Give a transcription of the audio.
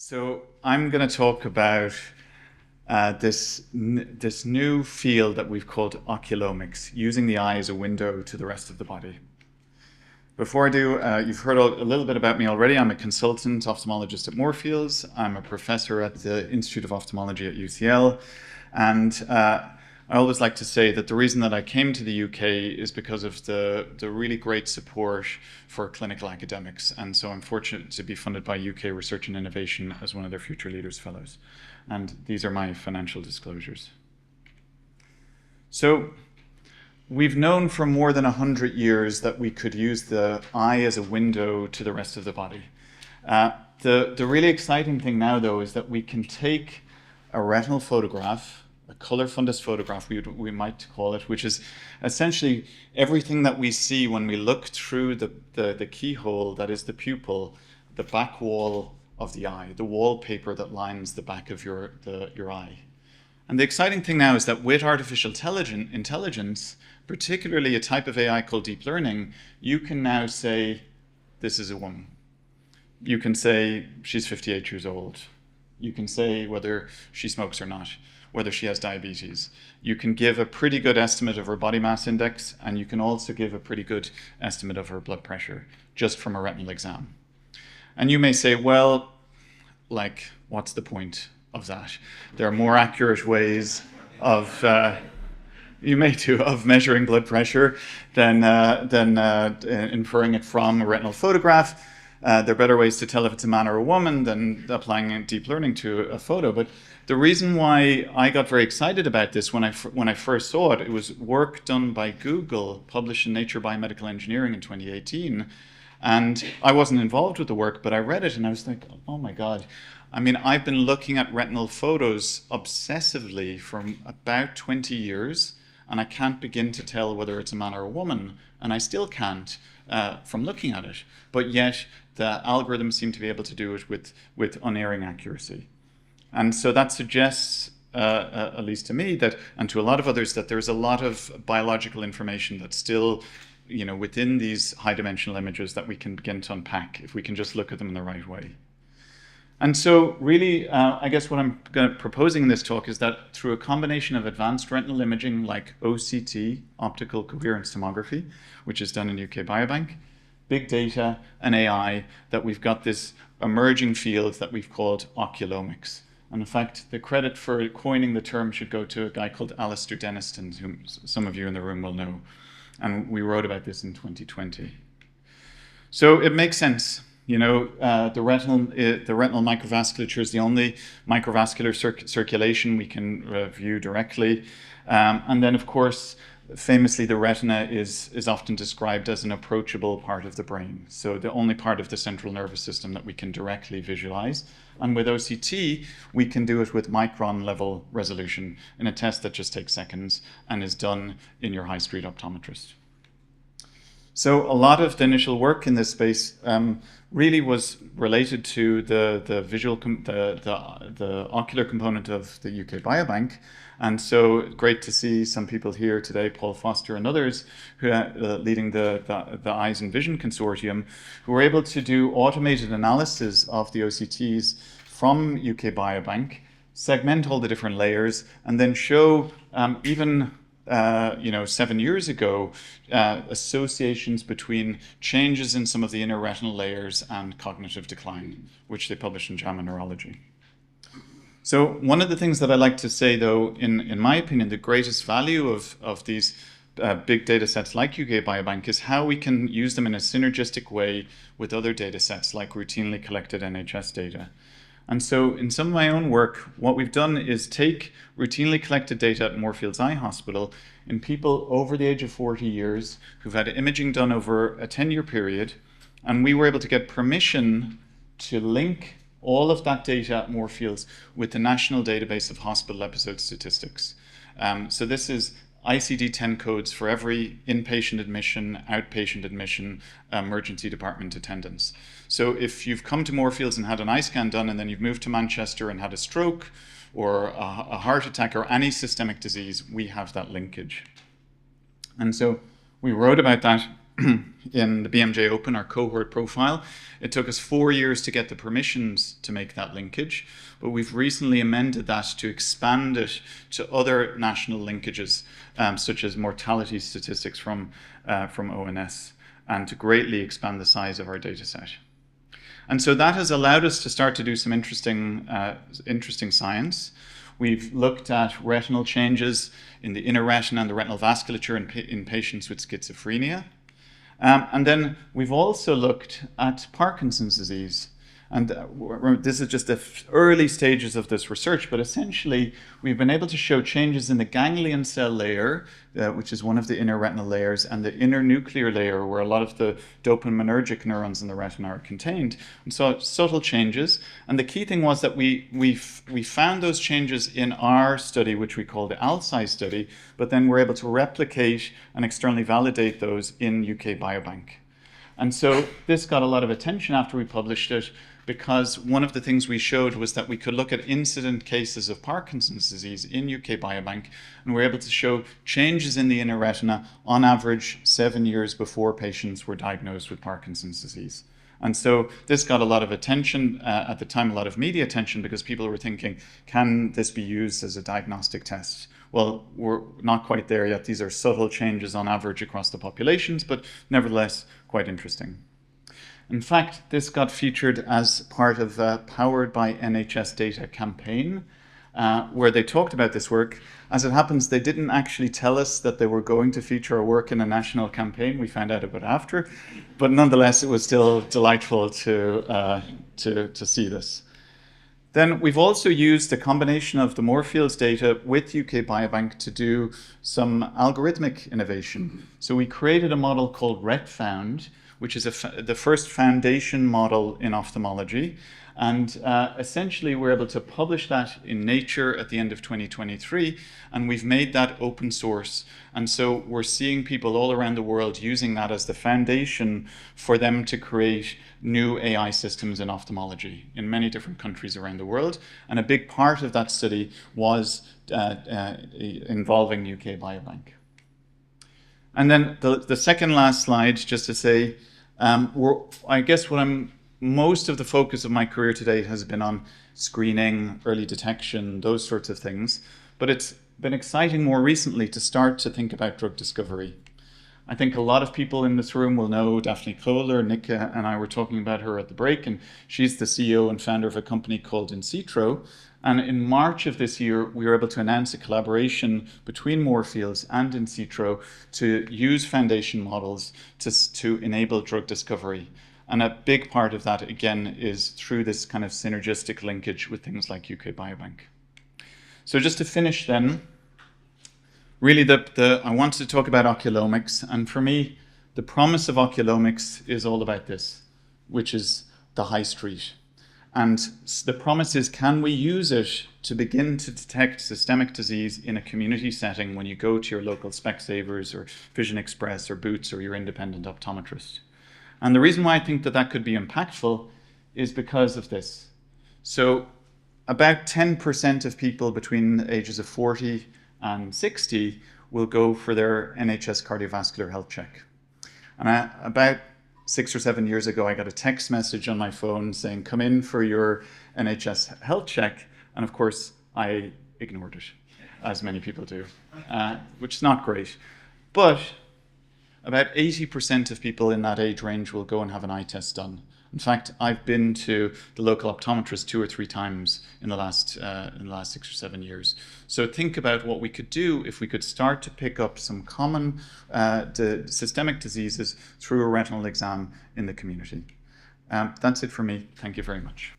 So I'm going to talk about this new field that we've called Oculomics, using the eye as a window to the rest of the body. Before I do, you've heard a little bit about me already. I'm a consultant ophthalmologist at Moorfields. I'm a professor at the Institute of Ophthalmology at UCL. And I always like to say that the reason that I came to the UK is because of the really great support for clinical academics. And so I'm fortunate to be funded by UK Research and Innovation as one of their Future Leaders Fellows. And these are my financial disclosures. So we've known for more than 100 years that we could use the eye as a window to the rest of the body. The really exciting thing now, though, is that we can take a retinal photograph, a color fundus photograph, we might call it, which is essentially everything that we see when we look through the keyhole that is the pupil, the back wall of the eye, the wallpaper that lines the back of your eye. And the exciting thing now is that with artificial intelligence, particularly a type of AI called deep learning, you can now say, this is a woman. You can say she's 58 years old. You can say whether she smokes or not, whether she has diabetes. You can give a pretty good estimate of her body mass index, and you can also give a pretty good estimate of her blood pressure just from a retinal exam. And you may say, well, like, what's the point of that? There are more accurate ways of measuring blood pressure than inferring it from a retinal photograph. There are better ways to tell if it's a man or a woman than applying deep learning to a photo. But the reason why I got very excited about this when I first saw it, it was work done by Google, published in Nature Biomedical Engineering in 2018. And I wasn't involved with the work, but I read it and I was like, oh my God. I mean, I've been looking at retinal photos obsessively for about 20 years, and I can't begin to tell whether it's a man or a woman, and I still can't from looking at it. But yet, the algorithms seem to be able to do it with unerring accuracy. And so that suggests, at least to me, that, and to a lot of others, that there's a lot of biological information that's still within these high-dimensional images that we can begin to unpack if we can just look at them in the right way. And so really, I guess what I'm proposing in this talk is that through a combination of advanced retinal imaging like OCT, optical coherence tomography, which is done in UK Biobank, big data, and AI, that we've got this emerging field that we've called Oculomics. And in fact, the credit for coining the term should go to a guy called Alistair Denniston, whom some of you in the room will know. And we wrote about this in 2020. So it makes sense. The retinal microvasculature is the only microvascular circulation we can view directly. And then, of course, famously, the retina is often described as an approachable part of the brain. So the only part of the central nervous system that we can directly visualize. And with OCT, we can do it with micron level resolution in a test that just takes seconds and is done in your high street optometrist. So a lot of the initial work in this space really was related to the ocular component of the UK Biobank. And so great to see some people here today, Paul Foster and others, who are leading the Eyes and Vision Consortium, who were able to do automated analysis of the OCTs from UK Biobank, segment all the different layers, and then show even 7 years ago, associations between changes in some of the inner retinal layers and cognitive decline, which they published in JAMA Neurology. So one of the things that I like to say, though, in my opinion, the greatest value of these big data sets like UK Biobank is how we can use them in a synergistic way with other data sets like routinely collected NHS data. And so in some of my own work, what we've done is take routinely collected data at Moorfields Eye Hospital in people over the age of 40 years who've had imaging done over a 10-year period, and we were able to get permission to link all of that data at Moorfields with the National Database of Hospital Episode Statistics. So this is ICD-10 codes for every inpatient admission, outpatient admission, emergency department attendance. So if you've come to Moorfields and had an eye scan done, and then you've moved to Manchester and had a stroke or a heart attack or any systemic disease, we have that linkage. And so we wrote about that in the BMJ Open, our cohort profile. It took us 4 years to get the permissions to make that linkage, but we've recently amended that to expand it to other national linkages, such as mortality statistics from ONS, and to greatly expand the size of our data set. And so that has allowed us to start to do some interesting science. We've looked at retinal changes in the inner retina and the retinal vasculature in patients with schizophrenia. And then we've also looked at Parkinson's disease. And this is just the early stages of this research, but essentially we've been able to show changes in the ganglion cell layer, which is one of the inner retinal layers, and the inner nuclear layer, where a lot of the dopaminergic neurons in the retina are contained. And so subtle changes. And the key thing was that we found those changes in our study, which we call the ALSI study, but then we're able to replicate and externally validate those in UK Biobank. And so this got a lot of attention after we published it, because one of the things we showed was that we could look at incident cases of Parkinson's disease in UK Biobank, and we were able to show changes in the inner retina on average 7 years before patients were diagnosed with Parkinson's disease. And so this got a lot of attention, at the time a lot of media attention, because people were thinking, can this be used as a diagnostic test? Well, we're not quite there yet. These are subtle changes on average across the populations, but nevertheless quite interesting. In fact, this got featured as part of a Powered by NHS Data campaign, where they talked about this work. As it happens, they didn't actually tell us that they were going to feature our work in a national campaign. We found out about it after, but nonetheless, it was still delightful to see this. Then we've also used a combination of the Moorfields data with UK Biobank to do some algorithmic innovation. So we created a model called RetFound, which is the first foundation model in ophthalmology. And essentially, we're able to publish that in Nature at the end of 2023, and we've made that open source. And so we're seeing people all around the world using that as the foundation for them to create new AI systems in ophthalmology in many different countries around the world. And a big part of that study was involving UK Biobank. And then the second last slide, just to say, I guess most of the focus of my career today has been on screening, early detection, those sorts of things. But it's been exciting more recently to start to think about drug discovery. I think a lot of people in this room will know Daphne Kohler. Nick and I were talking about her at the break, and she's the CEO and founder of a company called In Citro. And in March of this year, we were able to announce a collaboration between Moorfields and In Citro to use foundation models to enable drug discovery. And a big part of that, again, is through this kind of synergistic linkage with things like UK Biobank. So just to finish then, really I wanted to talk about Oculomics. And for me, the promise of Oculomics is all about this, which is the high street. And the promise is, can we use it to begin to detect systemic disease in a community setting when you go to your local Specsavers or Vision Express or Boots or your independent optometrist? And the reason why I think that could be impactful is because of this. So about 10% of people between the ages of 40 and 60 will go for their NHS cardiovascular health check. And about 6 or 7 years ago, I got a text message on my phone saying, come in for your NHS health check. And of course, I ignored it, as many people do, which is not great. But about 80% of people in that age range will go and have an eye test done. In fact, I've been to the local optometrist 2 or 3 times in the last 6 or 7 years. So think about what we could do if we could start to pick up some common systemic diseases through a retinal exam in the community. That's it for me. Thank you very much.